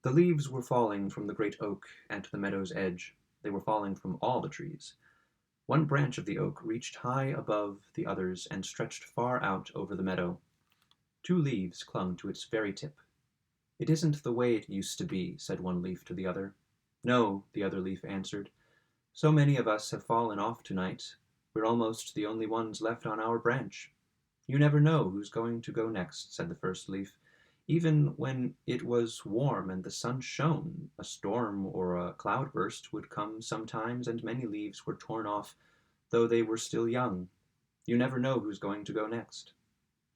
The leaves were falling from the great oak at the meadow's edge. They were falling from all the trees. One branch of the oak reached high above the others and stretched far out over the meadow. Two leaves clung to its very tip. "It isn't the way it used to be," said one leaf to the other. "No," the other leaf answered. "So many of us have fallen off tonight. We're almost the only ones left on our branch." "You never know who's going to go next," said the first leaf. "Even when it was warm and the sun shone, a storm or a cloudburst would come sometimes, and many leaves were torn off, though they were still young. You never know who's going to go next."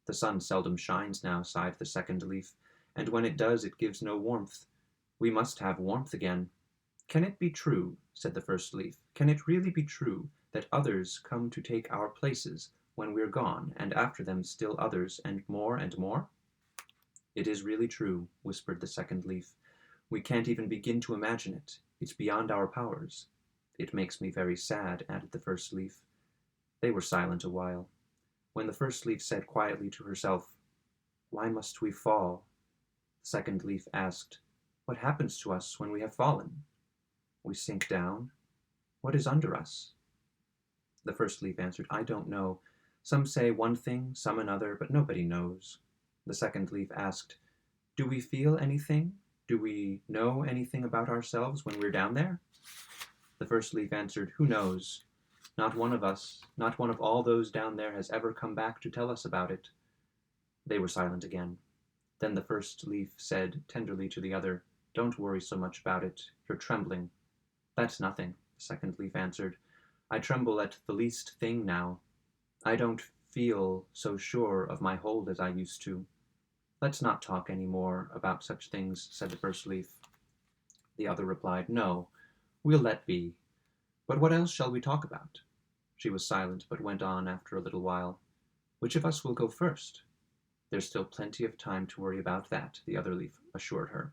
"The sun seldom shines now," sighed the second leaf, "and when it does it gives no warmth. We must have warmth again." "Can it be true," said the first leaf, "can it really be true that others come to take our places when we're gone, and after them still others, and more and more?" "It is really true," whispered the second leaf. "We can't even begin to imagine it. It's beyond our powers." "It makes me very sad," added the first leaf. They were silent a while. When the first leaf said quietly to herself, "Why must we fall?" the second leaf asked, "What happens to us when we have fallen?" "We sink down. What is under us?" The first leaf answered, "I don't know. Some say one thing, some another, but nobody knows." The second leaf asked, "Do we feel anything? Do we know anything about ourselves when we're down there?" The first leaf answered, "Who knows? Not one of us, not one of all those down there has ever come back to tell us about it." They were silent again. Then the first leaf said tenderly to the other, "Don't worry so much about it. You're trembling." "That's nothing," the second leaf answered. "I tremble at the least thing now. I don't feel so sure of my hold as I used to." "Let's not talk any more about such things," said the first leaf. The other replied, "No, we'll let be. But what else shall we talk about?" She was silent, but went on after a little while. "Which of us will go first?" "There's still plenty of time to worry about that," the other leaf assured her.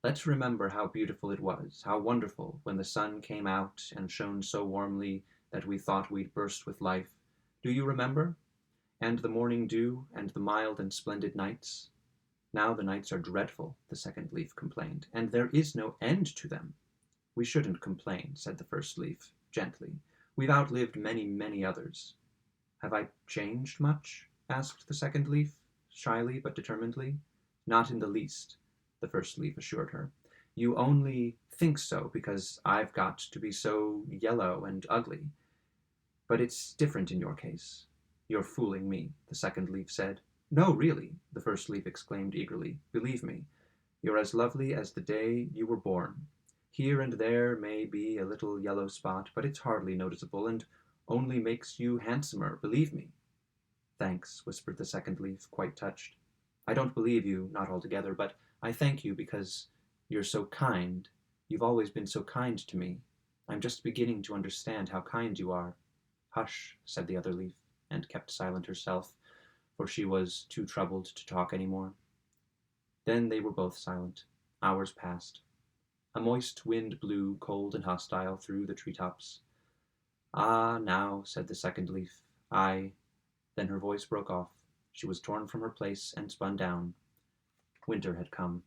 "Let's remember how beautiful it was, how wonderful, when the sun came out and shone so warmly that we thought we'd burst with life. Do you remember? And the morning dew, and the mild and splendid nights." "Now the nights are dreadful," the second leaf complained, "and there is no end to them." "We shouldn't complain," said the first leaf, gently. "We've outlived many, many others." "Have I changed much?" asked the second leaf, shyly but determinedly. "Not in the least," the first leaf assured her. "You only think so because I've got to be so yellow and ugly. But it's different in your case." "You're fooling me," the second leaf said. "No, really," the first leaf exclaimed eagerly. "Believe me, you're as lovely as the day you were born. Here and there may be a little yellow spot, but it's hardly noticeable and only makes you handsomer, believe me." "Thanks," whispered the second leaf, quite touched. "I don't believe you, not altogether, but I thank you because you're so kind. You've always been so kind to me. I'm just beginning to understand how kind you are." "Hush," said the other leaf, and kept silent herself, for she was too troubled to talk any more. Then they were both silent. Hours passed. A moist wind blew, cold and hostile, through the treetops. "Ah, now," said the second leaf, "I—" Then her voice broke off. She was torn from her place and spun down. Winter had come.